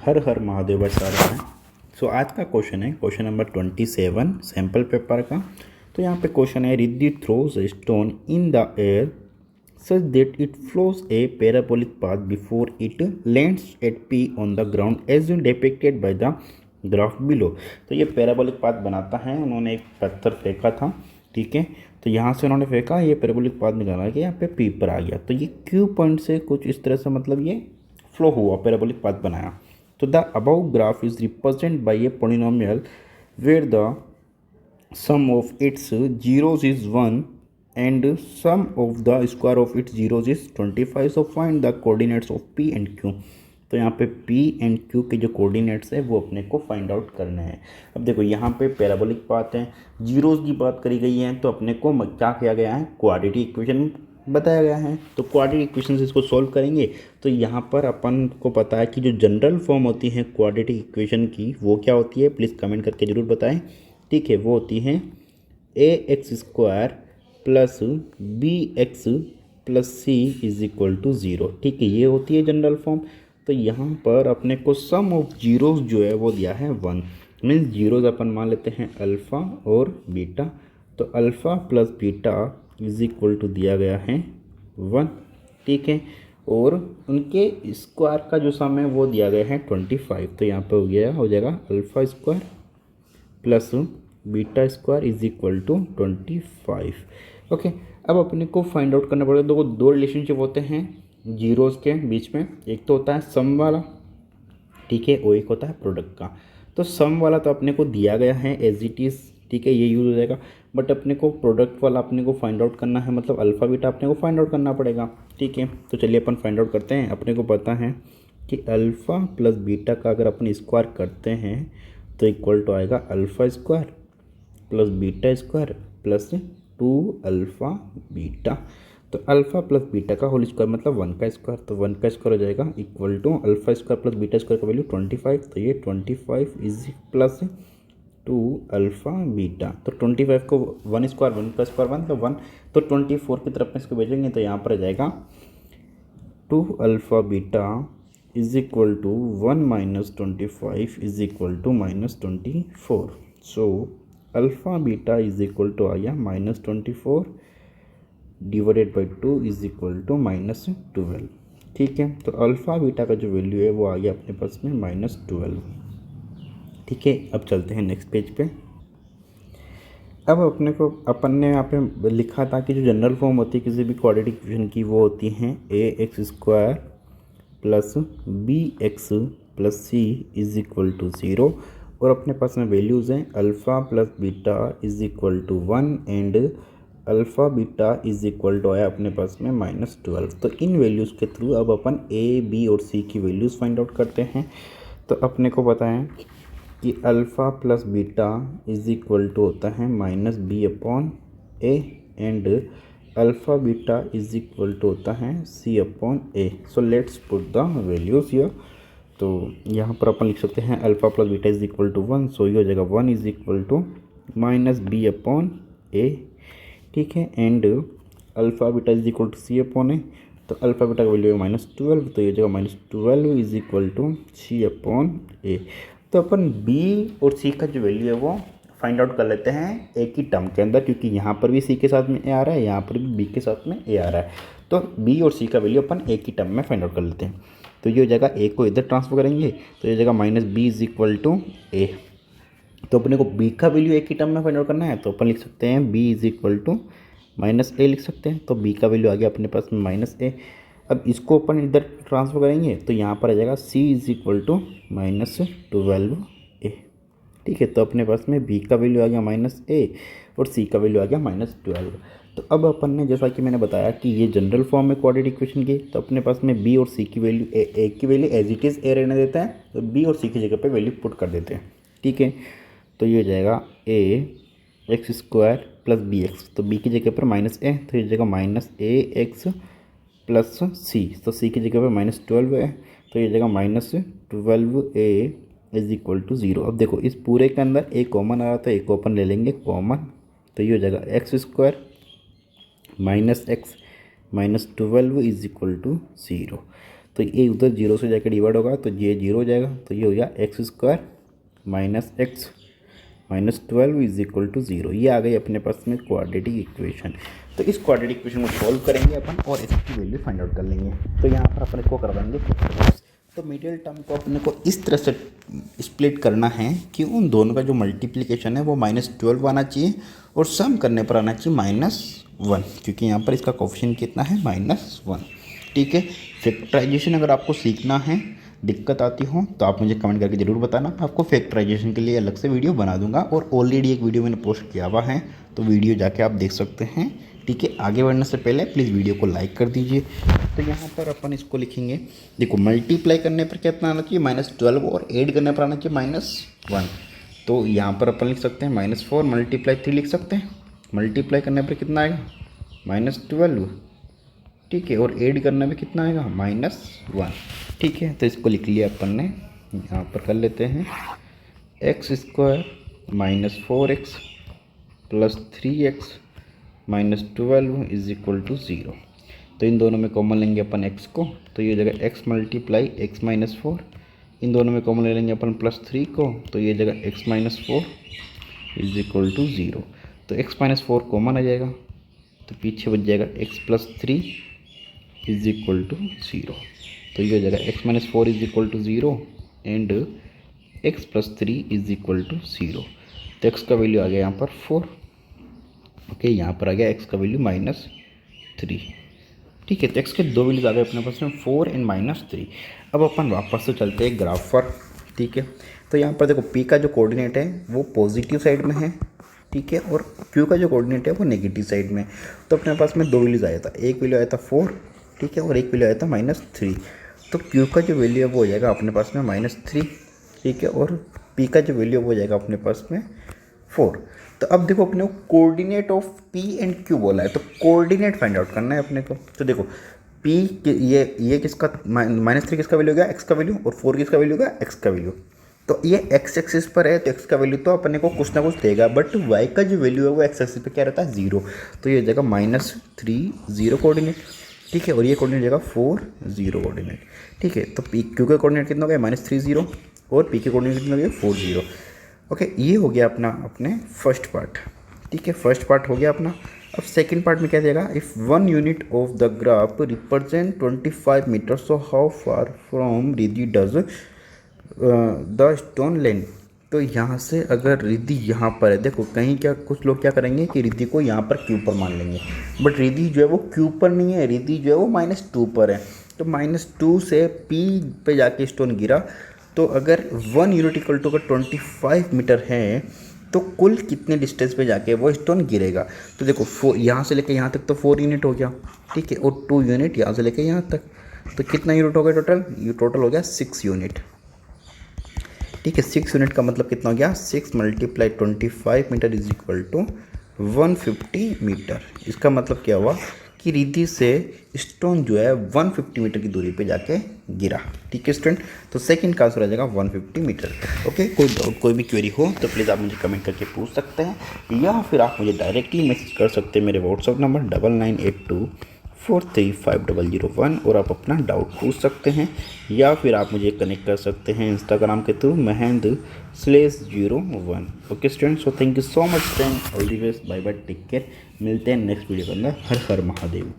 हर हर महादेव भाई सारे हैं। सो आज का क्वेश्चन है क्वेश्चन नंबर 27 सैम्पल पेपर का। तो यहाँ पे क्वेश्चन है Riddhi throws a stone in the air such that it flows a parabolic path before it lands at P on the ground as depicted by the graph below. तो ये parabolic path बनाता है, उन्होंने एक पत्थर फेंका था, ठीक है। तो यहाँ से उन्होंने फेंका, ये पैराबोलिक पाथ निकाला कि यहाँ पे पी पर आ गया। तो ये क्यू पॉइंट से कुछ इस तरह से मतलब ये फ्लो हुआ, पैराबोलिक पाथ बनाया। तो the above graph is represent by a polynomial where the sum of its zeros is 1 and sum of the square of its zeros is 25. So find the coordinates of p and q। तो यहाँ पे p and q के जो coordinates है वो अपने को find out करने हैं। अब देखो यहाँ पे पैराबोलिक पाथ है, जीरोस की बात करी गई है, तो अपने को क्या किया गया है, क्वाड्रेटिक इक्वेशन बताया गया है। तो क्वाड्रेटिक इक्वेशन से इसको सॉल्व करेंगे। तो यहाँ पर अपन को पता है कि जो जनरल फॉर्म होती है क्वाड्रेटिक इक्वेशन की वो क्या होती है, प्लीज़ कमेंट करके ज़रूर बताएं, ठीक है। वो होती है ax² plus bx plus c is equal to 0, ठीक है। ये होती है जनरल फॉर्म। तो यहाँ पर अपने को सम ऑफ जीरोस जो है वो दिया है 1, मीन्स जीरोस अपन मान लेते हैं अल्फ़ा और बीटा। तो alpha plus beta is equal to दिया गया है 1, ठीक है। और उनके स्क्वायर का जो सम है वो दिया गया है 25। तो यहाँ पर हो जाएगा alpha square plus beta square is equal to 25। Okay, अब अपने को फाइंड आउट करना पड़ेगा। देखो दो रिलेशनशिप होते हैं जीरोस के बीच में, एक तो होता है सम वाला, ठीक है, और एक होता है प्रोडक्ट का। तो सम वाला तो अपने को दिया गया है एज इट इज़, ठीक है, ये यूज़ हो जाएगा। बट अपने को प्रोडक्ट वाला अपने को फाइंड आउट करना है, मतलब अल्फ़ा बीटा अपने को फाइंड आउट करना पड़ेगा, ठीक है। तो चलिए अपन फाइंड आउट करते हैं। अपने को पता है कि अल्फ़ा प्लस बीटा का अगर अपन स्क्वायर करते हैं तो इक्वल टू आएगा alpha square plus beta square plus 2 alpha beta. तो अल्फ़ा प्लस बीटा का होल स्क्वायर मतलब 1 का स्क्वायर, तो 1 का स्क्वायर हो जाएगा equal to alpha square plus beta square का वैल्यू 25। तो ये 25 इज प्लस 2 अल्फ़ा बीटा। तो 25 को 1 स्क्वायर 1 का स्क्वायर 1 तो 1, तो 24 की तरफ में इसको भेजेंगे तो यहाँ पर आ जाएगा 2 alpha beta is equal to 1 minus 25 is equal to minus 24। So alpha beta is equal to आ गया minus 24 divided by 2 is equal to minus 12, ठीक है। तो अल्फ़ा बीटा का जो वैल्यू है वो आ गया अपने पास में माइनस 12, ठीक है। अब चलते हैं नेक्स्ट पेज पे। अब अपने को अपन ने यहाँ पे लिखा था कि जो जनरल फॉर्म होती है किसी भी क्वाड्रेटिक इक्वेशन की वो होती हैं ax² plus bx plus c is equal to 0। और अपने पास में वैल्यूज़ हैं alpha plus beta is equal to 1 and alpha beta is equal to आया अपने पास में माइनस 12। तो इन वैल्यूज़ के थ्रू अब अपन a b और c की वैल्यूज़ फाइंड आउट करते हैं। तो अपने को पता है कि alpha plus beta is equal to होता है minus b upon a and alpha beta is equal to होता है c upon a। So let's put the values here. तो यहाँ पर अपन लिख सकते हैं alpha plus beta is equal to 1, so ये हो जाएगा 1 is equal to minus B upon A, ठीक है। And alpha beta is equal to C upon A, तो अल्फ़ा बीटा का वैल्यू है माइनस 12, तो ये हो जाएगा minus 12 is equal to C upon A. तो अपन बी और सी का जो वैल्यू है वो फाइंड आउट कर लेते हैं एक ही टर्म के अंदर, क्योंकि यहाँ पर भी सी के साथ में ए आ रहा है, यहाँ पर भी बी के साथ में ए आ रहा है। तो बी और सी का वैल्यू अपन एक ही टर्म में फाइंड आउट कर लेते हैं। तो ये हो जाएगा ए को इधर ट्रांसफर करेंगे तो ये हो जाएगा minus B is equal to A. तो अपने को बी का वैल्यू एक ही टर्म में फाइंड आउट करना है, तो अपन लिख सकते हैं B is equal to minus A लिख सकते हैं। तो बी का वैल्यू आ गया अपने पास में माइनस ए। अब इसको अपन इधर ट्रांसफर करेंगे तो यहाँ पर आ जाएगा सी इज इक्वल टू माइनस 12 ए, ठीक है। तो अपने पास में बी का वैल्यू आ गया माइनस ए और सी का वैल्यू आ गया माइनस 12। तो अब अपन ने जैसा कि मैंने बताया कि ये जनरल फॉर्म में क्वाड्रेटिक इक्वेशन की, तो अपने पास में बी और सी की वैल्यू ए की value as it is a रहने देता है, तो बी और सी की जगह पे वैल्यू पुट कर देते हैं, ठीक है। तो ये हो जाएगा ax² प्लस बी एक्स, तो बी की जगह पर माइनस ए, तो ये जगह माइनस ax प्लस सी, तो सी की जगह पर माइनस 12 है, तो ये जगह minus 12a is equal to 0। अब देखो इस पूरे के अंदर ए कॉमन आ रहा था, एक को अपन ले लेंगे कॉमन, तो ये हो जाएगा x² minus x minus 12 is equal to 0। तो तो ये उधर जीरो से जाकर डिवाइड होगा तो ये जीरो हो जाएगा, तो ये हो गया x square minus x minus 12 is equal to zero. ये आ गई अपने पास में क्वाड्रेटिक इक्वेशन। तो इस क्वाड्रेटिक इक्वेशन को सॉल्व करेंगे अपन और इसकी वैल्यू फाइंड आउट कर लेंगे। तो यहाँ पर अपन इसको कर देंगे तो मिडिल टर्म को अपने को इस तरह से स्प्लिट करना है कि उन दोनों का जो मल्टीप्लिकेशन है वो -12 आना चाहिए और सम करने पर आना चाहिए -1, क्योंकि यहाँ पर इसका कोफिशिएंट कितना है -1। ठीक है, फैक्टराइजेशन अगर आपको सीखना है, दिक्कत आती हो तो आप मुझे कमेंट करके ज़रूर बताना। आपको फैक्टराइजेशन के लिए अलग से वीडियो बना दूंगा और ऑलरेडी एक वीडियो मैंने पोस्ट किया हुआ है, तो वीडियो जाके आप देख सकते हैं। ठीक है, आगे बढ़ने से पहले प्लीज़ वीडियो को लाइक कर दीजिए। तो यहाँ पर अपन इसको लिखेंगे, देखो मल्टीप्लाई करने पर कितना आना चाहिए -12 और ऐड करने पर आना चाहिए -1। तो यहाँ पर अपन लिख सकते हैं -4 मल्टीप्लाई 3 लिख सकते हैं। मल्टीप्लाई करने पर कितना आएगा -12, ठीक है, और ऐड करने में कितना आएगा -1। ठीक है, तो इसको लिख लिया अपन ने। यहाँ पर कर लेते हैं x square -4x plus 3x minus 12 is equal to 0। तो इन दोनों में कॉमन लेंगे अपन x को, तो ये जगह x मल्टीप्लाई x माइनस 4। इन दोनों में कॉमन ले लेंगे अपन +3 को, तो ये जगह x minus 4 is equal to 0। तो x माइनस 4 कॉमन आ जाएगा, तो पीछे बच जाएगा x plus 3 is equal to 0। तो ये हो जाएगा x minus 4 is equal to 0 and x plus 3 is equal to 0। तो x का वैल्यू आ गया यहाँ पर 4। ओके, यहाँ पर आ गया x का वैल्यू -3। ठीक है, तो x के दो वैल्यूज आ गए अपने पास में 4 एंड -3। अब अपन वापस से चलते हैं ग्राफ पर। ठीक है, तो यहाँ पर देखो p का जो कोऑर्डिनेट है वो पॉजिटिव साइड में है, ठीक है, और q का जो कोऑर्डिनेट है वो नेगेटिव साइड में। तो अपने पास में दो वैल्यूज आया था, एक वैल्यू आया था 4, ठीक है, और एक वैल्यू आया था -3। तो q का जो वैल्यू है वो हो जाएगा अपने पास में -3, ठीक है, और p का जो वैल्यू वो जाएगा अपने पास में 4। तो अब देखो अपने को coordinate of p and q बोला है, तो कोऑर्डिनेट फाइंड आउट करना है अपने को। तो देखो p ये किसका -3 किसका वैल्यू हो गया x का वैल्यू, और 4 किसका वैल्यू हो गया x का वैल्यू। तो ये x एक्सिस पर है तो x का वैल्यू तो अपने को कुछ ना कुछ देगा, बट y का जो वैल्यू है वो x एक्सिस पे क्या रहता है 0। तो ये जगह -3 0 कोऑर्डिनेट, ठीक है, और ये कोऑर्डिनेट जगह 4 0 कोऑर्डिनेट। ठीक है, तो q का कोऑर्डिनेट कितना हो गया -3 0 और p के कोऑर्डिनेट कितना हो गया 4 0। ओके, ये हो गया अपने फर्स्ट पार्ट। ठीक है, फर्स्ट पार्ट हो गया अपना। अब सेकंड पार्ट में क्या देगा, if 1 unit of the graph represent 25 metre, so how far from Riddhi does the stone land. तो यहाँ से अगर रिद्धि यहाँ पर है, देखो कहीं क्या कुछ लोग क्या करेंगे कि रिद्धि को यहाँ पर क्यू पर मान लेंगे, बट रिद्धि जो है वो क्यू पर नहीं है, रिद्धि जो है वो -2 पर है। तो -2 से p पे जाके स्टोन गिरा, तो अगर 1 यूनिट इक्वल टू अगर 25 मीटर है तो कुल कितने डिस्टेंस पे जाके वो स्टोन गिरेगा। तो देखो यहाँ से लेके यहाँ तक तो 4 यूनिट हो गया, ठीक है, और 2 यूनिट यहाँ से लेके यहाँ तक, तो कितना यूनिट हो गया टोटल, ये टोटल हो गया 6 यूनिट। ठीक है, 6 यूनिट का मतलब कितना हो गया, 6 × 25 metre is equal to 150 metre. इसका मतलब क्या हुआ कि रिद्धि से स्टोन जो है 150 मीटर की दूरी पे जाके गिरा। ठीक है स्टूडेंट, तो सेकंड का आंसर आ जाएगा 150 मीटर। ओके, कोई डाउट कोई भी क्वेरी हो तो प्लीज़ आप मुझे कमेंट करके पूछ सकते हैं, या फिर आप मुझे डायरेक्टली मैसेज कर सकते हैं मेरे व्हाट्सअप नंबर 9982435001, और आप अपना डाउट पूछ सकते हैं, या फिर आप मुझे कनेक्ट कर सकते हैं इंस्टाग्राम के through Mahend/01। Okay student, so thank you so much friend, all the best, bye bye, take care. मिलते हैं नेक्स्ट वीडियो के अंदर। हर हर महादेव।